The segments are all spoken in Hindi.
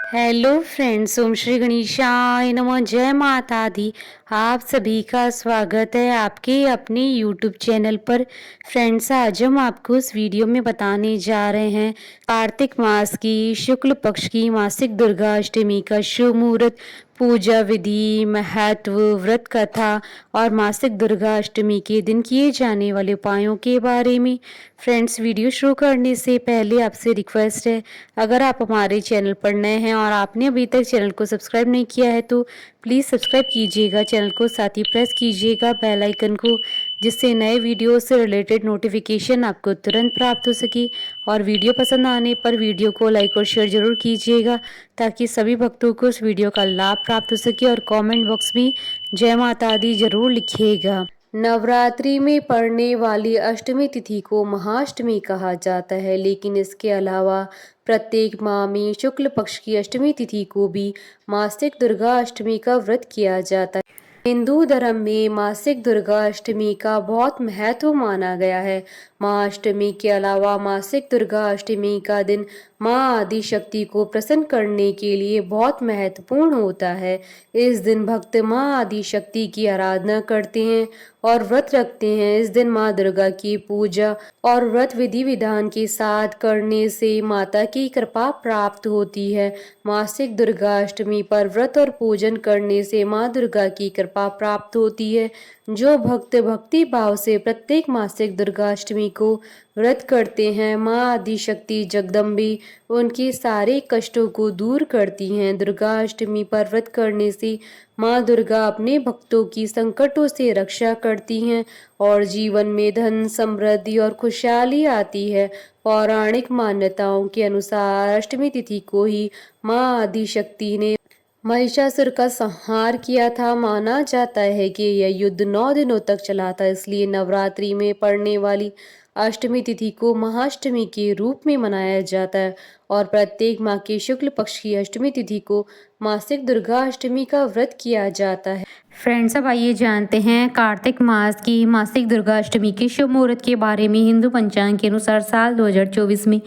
हेलो फ्रेंड्स, ओम श्री गणेशाय नमः। जय माता दी। आप सभी का स्वागत है आपके अपने यूट्यूब चैनल पर। फ्रेंड्स, आज हम आपको इस वीडियो में बताने जा रहे हैं कार्तिक मास की शुक्ल पक्ष की मासिक दुर्गा अष्टमी का शुभ मुहूर्त, पूजा विधि, महत्व, व्रत कथा और मासिक दुर्गा अष्टमी के दिन किए जाने वाले उपायों के बारे में। फ्रेंड्स, वीडियो शुरू करने से पहले आपसे रिक्वेस्ट है, अगर आप हमारे चैनल पर नए हैं और आपने अभी तक चैनल को सब्सक्राइब नहीं किया है तो प्लीज़ सब्सक्राइब कीजिएगा चैनल को, साथ ही प्रेस कीजिएगा बेल आइकन को, जिससे नए वीडियो से रिलेटेड नोटिफिकेशन आपको तुरंत प्राप्त हो सके। और वीडियो पसंद आने पर वीडियो को लाइक और शेयर जरूर कीजिएगा, ताकि सभी भक्तों को इस वीडियो का लाभ प्राप्त हो सके। और कमेंट बॉक्स में जय माता दी जरूर लिखिएगा। नवरात्रि में पड़ने वाली अष्टमी तिथि को महाअष्टमी कहा जाता है, लेकिन इसके अलावा प्रत्येक माह में शुक्ल पक्ष की अष्टमी तिथि को भी मासिक दुर्गा अष्टमी का व्रत किया जाता है। हिंदू धर्म में मासिक दुर्गा अष्टमी का बहुत महत्व माना गया है। महाअष्टमी के अलावा मासिक दुर्गा अष्टमी का दिन माँ आदि शक्ति को प्रसन्न करने के लिए बहुत महत्वपूर्ण होता है। इस दिन भक्त माँ आदि शक्ति की आराधना करते हैं और व्रत रखते हैं। इस दिन माँ दुर्गा की पूजा और व्रत विधि विधान के साथ करने से माता की कृपा प्राप्त होती है। मासिक दुर्गा अष्टमी पर व्रत और पूजन करने से माँ दुर्गा की कृपा प्राप्त होती है। जो भक्त भक्ति भाव से प्रत्येक मासिक दुर्गा अष्टमी को व्रत करते हैं, माँ आदि शक्ति जगदम्बी उनके सारे कष्टों को दूर करती हैं। दुर्गा अष्टमी पर व्रत करने से माँ दुर्गा अपने भक्तों की संकटों से रक्षा करती हैं और जीवन में धन, समृद्धि और खुशहाली आती है। पौराणिक मान्यताओं के अनुसार अष्टमी तिथि को ही माँ आदि शक्ति ने महिषासुर का संहार किया था। माना जाता है कि यह युद्ध 9 दिनों तक चला था, इसलिए नवरात्रि में पड़ने वाली अष्टमी तिथि को महाअष्टमी के रूप में मनाया जाता है और प्रत्येक माह के शुक्ल पक्ष की अष्टमी तिथि को मासिक दुर्गा अष्टमी का व्रत किया जाता है। फ्रेंड्स, अब आइए जानते हैं कार्तिक मास की मासिक दुर्गा अष्टमी के शुभ मुहूर्त के बारे में। हिंदू पंचांग के अनुसार साल 2024 में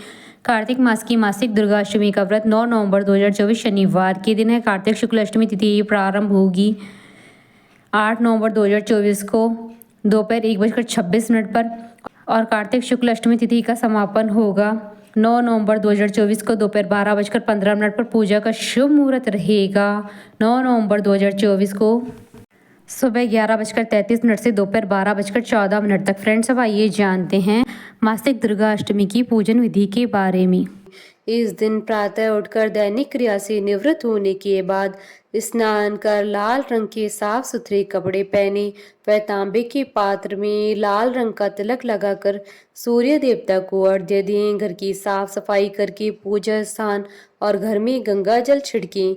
कार्तिक मास की मासिक दुर्गा अष्टमी का व्रत 9 नवंबर 2024 शनिवार के दिन है। कार्तिक शुक्ल अष्टमी तिथि प्रारंभ होगी 8 नवंबर 2024 को दोपहर 1:26 पर और कार्तिक शुक्ल अष्टमी तिथि का समापन होगा 9 नवंबर 2024 को दोपहर 12:15 पर। पूजा का शुभ मुहूर्त रहेगा 9 नवंबर 2024 को सुबह 11:33 से दोपहर 12:14 तक। फ्रेंड्स, अब आइए जानते हैं मासिक दुर्गा अष्टमी की पूजन विधि के बारे में। इस दिन प्रातः उठकर दैनिक क्रिया से निवृत्त होने के बाद स्नान कर लाल रंग के साफ सुथरे कपड़े पहने व तांबे के पात्र में लाल रंग का तिलक लगाकर सूर्य देवता को अर्घ्य दें। घर की साफ सफाई करके पूजा स्थान और घर में गंगा जल छिड़कें।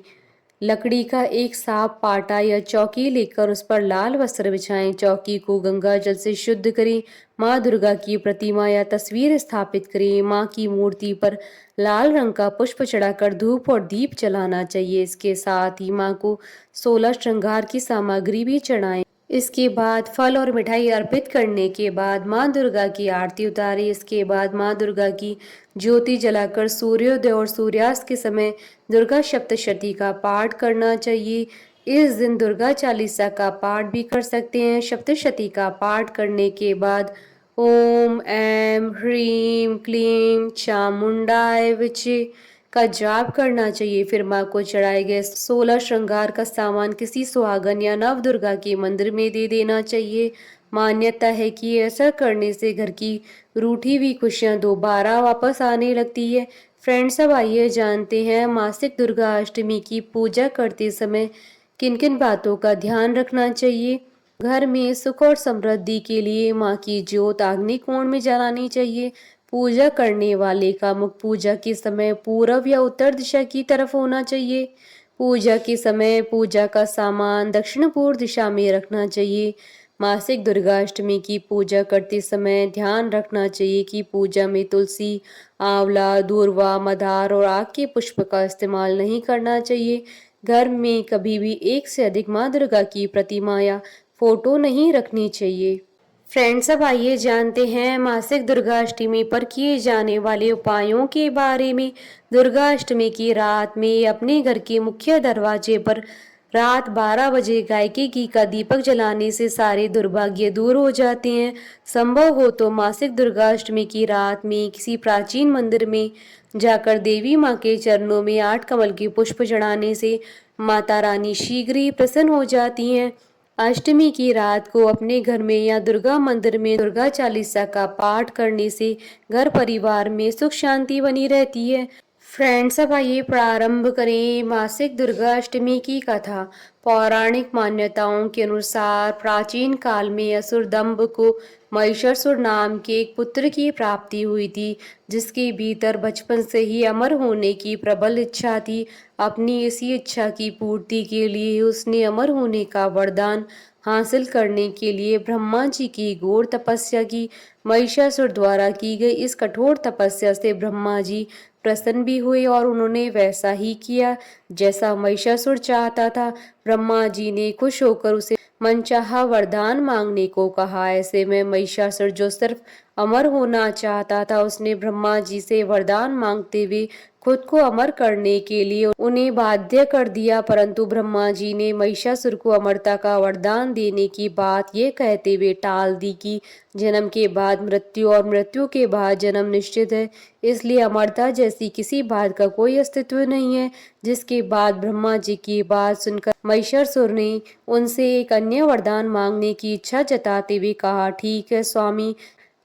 लकड़ी का एक साफ पाटा या चौकी लेकर उस पर लाल वस्त्र बिछाएं। चौकी को गंगा जल से शुद्ध करें। माँ दुर्गा की प्रतिमा या तस्वीर स्थापित करें। माँ की मूर्ति पर लाल रंग का पुष्प चढ़ाकर धूप और दीप जलाना चाहिए। इसके साथ ही माँ को 16 श्रृंगार की सामग्री भी चढ़ाएं। इसके बाद फल और मिठाई अर्पित करने के बाद माँ दुर्गा की आरती उतारें। इसके बाद माँ दुर्गा की ज्योति जलाकर सूर्योदय और सूर्यास्त के समय दुर्गा सप्तशती का पाठ करना चाहिए। इस दिन दुर्गा चालीसा का पाठ भी कर सकते हैं। सप्तशती का पाठ करने के बाद ओम ऐं ह्रीं क्लीं चामुंडाय विचे का जाप करना चाहिए। फिर माँ को चढ़ाए गए 16 श्रृंगार का सामान किसी सुहागन या नव दुर्गा के मंदिर में दे देना चाहिए। मान्यता है कि ऐसा करने से घर की रूठी हुई खुशियां दोबारा वापस आने लगती है। फ्रेंड्स, अब आइए जानते हैं मासिक दुर्गा अष्टमी की पूजा करते समय किन किन बातों का ध्यान रखना चाहिए। घर में सुख और समृद्धि के लिए माँ की ज्योत अग्निकोण में जलानी चाहिए। पूजा करने वाले का मुख पूजा के समय पूर्व या उत्तर दिशा की तरफ होना चाहिए। पूजा के समय पूजा का सामान दक्षिण पूर्व दिशा में रखना चाहिए। मासिक दुर्गा अष्टमी की पूजा करते समय ध्यान रखना चाहिए कि पूजा में तुलसी, आंवला, दूर्वा, मदार और आक के पुष्प का इस्तेमाल नहीं करना चाहिए। घर में कभी भी एक से अधिक माँ दुर्गा की प्रतिमा या फोटो नहीं रखनी चाहिए। फ्रेंड्स, अब आइए जानते हैं मासिक दुर्गाष्टमी पर किए जाने वाले उपायों के बारे में। दुर्गाष्टमी की रात में अपने घर के मुख्य दरवाजे पर रात 12 बजे गायके घी का दीपक जलाने से सारे दुर्भाग्य दूर हो जाते हैं। संभव हो तो मासिक दुर्गाष्टमी की रात में किसी प्राचीन मंदिर में जाकर देवी माँ के चरणों में 8 कमल के पुष्प चढ़ाने से माता रानी शीघ्र ही प्रसन्न हो जाती हैं। अष्टमी की रात को अपने घर में या दुर्गा मंदिर में दुर्गा चालीसा का पाठ करने से घर परिवार में सुख शांति बनी रहती है। फ्रेंड्स, अब आइए प्रारंभ करें मासिक दुर्गा अष्टमी की कथा। पौराणिक मान्यताओं के अनुसार प्राचीन काल में असुर दंभ को महिषासुर नाम के एक पुत्र की प्राप्ति हुई थी, जिसके भीतर बचपन से ही अमर होने की प्रबल इच्छा थी। अपनी इसी इच्छा की पूर्ति के लिए उसने अमर होने का वरदान हासिल करने के लिए ब्रह्मा जी की घोर तपस्या की। महिषासुर द्वारा की गई इस कठोर तपस्या से ब्रह्मा जी प्रसन्न भी हुए और उन्होंने वैसा ही किया जैसा महिषासुर चाहता था। ब्रह्मा जी ने खुश होकर उसे मनचाहा वरदान मांगने को कहा। ऐसे में महिषासुर, जो सिर्फ अमर होना चाहता था, उसने ब्रह्मा जी से वरदान मांगते हुए खुद को अमर करने के लिए उन्हें बाध्य कर दिया। परंतु ब्रह्मा जी ने महिषासुर को अमरता का वरदान देने की बात ये कहते हुए टाल दी कि जन्म के बाद मृत्यु और मृत्यु के बाद जन्म निश्चित है, इसलिए अमरता जैसी किसी बात का कोई अस्तित्व नहीं है। जिसके बाद ब्रह्मा जी की बात सुनकर महिषासुर ने उनसे एक अन्य वरदान मांगने की इच्छा जताते हुए कहा, ठीक है स्वामी,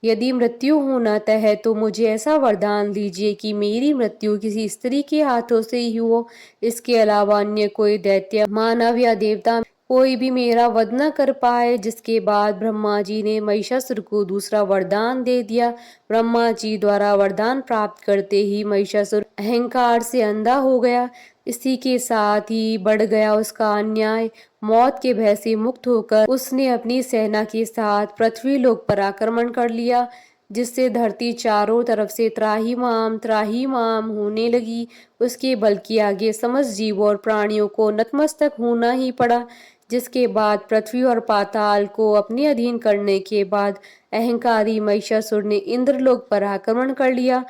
यदि मृत्यु होना तय है तो मुझे ऐसा वरदान दीजिए कि मेरी मृत्यु किसी स्त्री के हाथों से ही हो। इसके अलावा अन्य कोई दैत्य, मानव या देवता कोई भी मेरा वध न कर पाए। जिसके बाद ब्रह्मा जी ने महिषासुर को दूसरा वरदान दे दिया। ब्रह्मा जी द्वारा वरदान प्राप्त करते ही महिषासुर अहंकार से अंधा हो गया। इसी के साथ ही बढ़ गया उसका अन्याय। मौत के भय से मुक्त होकर उसने अपनी सेना के साथ पृथ्वी लोक पर आक्रमण कर लिया, जिससे धरती चारों तरफ से त्राहिमाम होने लगी। उसके बल के आगे समस्त जीवों और प्राणियों को नतमस्तक होना ही पड़ा। जिसके बाद पृथ्वी और पाताल को अपने अधीन करने के बाद अहंकारी महिषासुर ने इंद्रलोक पर आक्रमण कर लिया,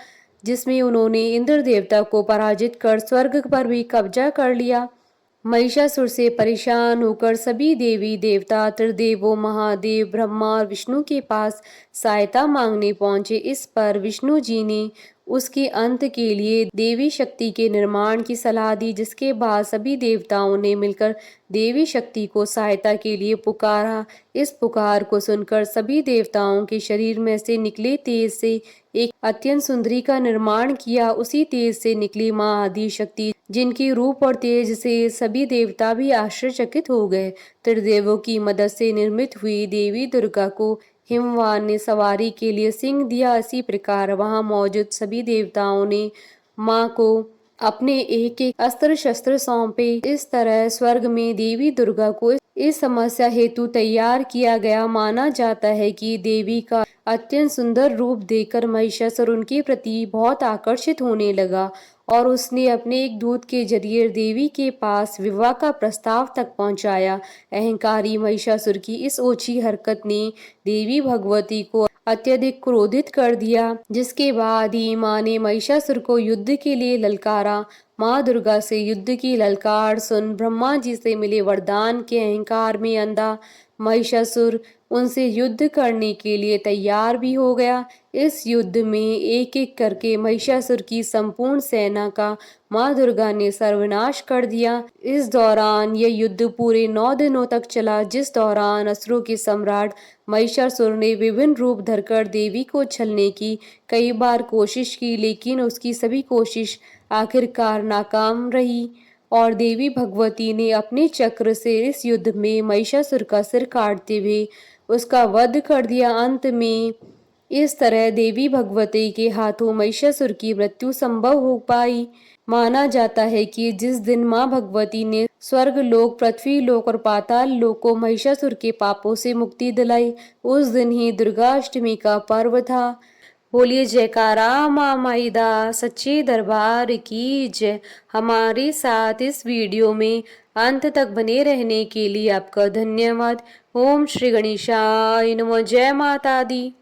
जिसमें उन्होंने इंद्र देवता को पराजित कर स्वर्ग पर भी कब्जा कर लिया। महिषासुर से परेशान होकर सभी देवी देवता त्रिदेवों महादेव ब्रह्मा और विष्णु के पास सहायता मांगने पहुंचे। इस पर विष्णु जी ने उसके अंत के लिए देवी शक्ति के निर्माण की सलाह दी, जिसके बाद सभी देवताओं ने मिलकर देवी शक्ति को सहायता के लिए पुकारा। इस पुकार को सुनकर सभी देवताओं के शरीर में से निकले तेज से एक अत्यंत सुंदरी का निर्माण किया। उसी तेज से निकली माँ आदि शक्ति, जिनकी रूप और तेज से सभी देवता भी आश्चर्यचकित हो गए। त्रिदेवों की मदद से निर्मित हुई देवी दुर्गा को हिमवान ने सवारी के लिए सिंह दिया। इसी प्रकार वहां मौजूद सभी देवताओं ने माँ को अपने एक एक अस्त्र शस्त्र सौंपे। इस तरह स्वर्ग में देवी दुर्गा को इस समस्या हेतु तैयार किया गया। माना जाता है कि देवी का अत्यंत सुंदर रूप देखकर महिषासुर उनके प्रति बहुत आकर्षित होने लगा और उसने अपने एक दूत के जरिए देवी के पास विवाह का प्रस्ताव तक पहुंचाया। अहंकारी महिषासुर की इस ओछी हरकत ने देवी भगवती को अत्यधिक क्रोधित कर दिया, जिसके बाद ही माँ ने महिषासुर को युद्ध के लिए ललकारा। माँ दुर्गा से युद्ध की ललकार सुन ब्रह्मा जी से मिले वरदान के अहंकार में अंधा महिषासुर उनसे युद्ध करने के लिए तैयार भी हो गया। इस युद्ध में एक एक करके महिषासुर की संपूर्ण सेना का माँ दुर्गा ने सर्वनाश कर दिया। इस दौरान यह युद्ध पूरे 9 दिनों तक चला, जिस दौरान असुरों के सम्राट महिषासुर ने विभिन्न रूप धरकर देवी को छलने की कई बार कोशिश की, लेकिन उसकी सभी कोशिश आखिरकार नाकाम रही और देवी भगवती ने अपने चक्र से इस युद्ध में महिषासुर का सिर काटते हुए उसका वध कर दिया। अंत में इस तरह देवी भगवती के हाथों महिषासुर की मृत्यु संभव हो पाई। माना जाता है कि जिस दिन माँ भगवती ने स्वर्ग लोक, पृथ्वी लोक और पाताल लोक को महिषासुर के पापों से मुक्ति दिलाई, उस दिन ही दुर्गाष्टमी का पर्व था। बोलिए जयकारा माँ माहिदा सच्चे दरबार की जय। हमारे साथ इस वीडियो में अंत तक बने रहने के लिए आपका धन्यवाद। ओम श्री गणेशाय नमः। जय माता दी।